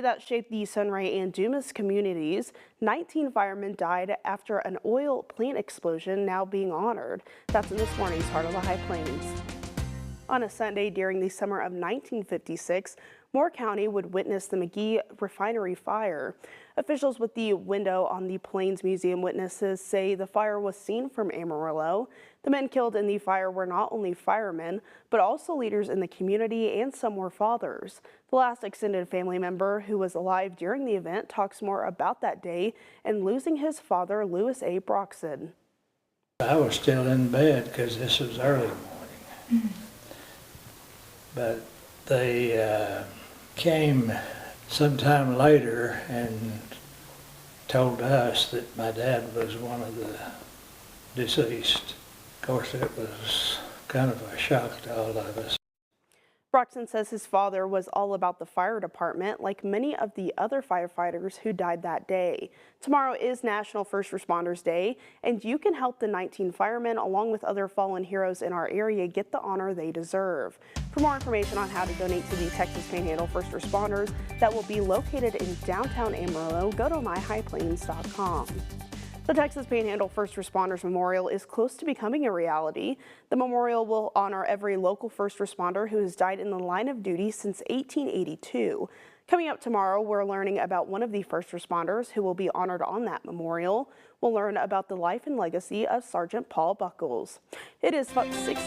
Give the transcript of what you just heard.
That shaped the Sunray and Dumas communities. 19 firemen died after an oil plant explosion, now being honored. That's in this morning's Heart of the High Plains. On a Sunday during the summer of 1956, Moore County would witness the McGee refinery fire. Officials with the window on the Plains Museum witnesses say the fire was seen from Amarillo. The men killed in the fire were not only firemen, but also leaders in the community, and some were fathers. The last extended family member who was alive during the event talks more about that day and losing his father, Louis A. Broxson. I was still in bed because this was early morning. But they came sometime later and told us that my dad was one of the deceased. Of course, it was kind of a shock to all of us. Broxson says his father was all about the fire department, like many of the other firefighters who died that day. Tomorrow is National First Responders Day, and you can help the 19 firemen, along with other fallen heroes in our area, get the honor they deserve. For more information on how to donate to the Texas Panhandle First Responders that will be located in downtown Amarillo, go to myhighplains.com. The Texas Panhandle First Responders Memorial is close to becoming a reality. The memorial will honor every local first responder who has died in the line of duty since 1882. Coming up tomorrow, we're learning about one of the first responders who will be honored on that memorial. We'll learn about the life and legacy of Sergeant Paul Buckles. It is 6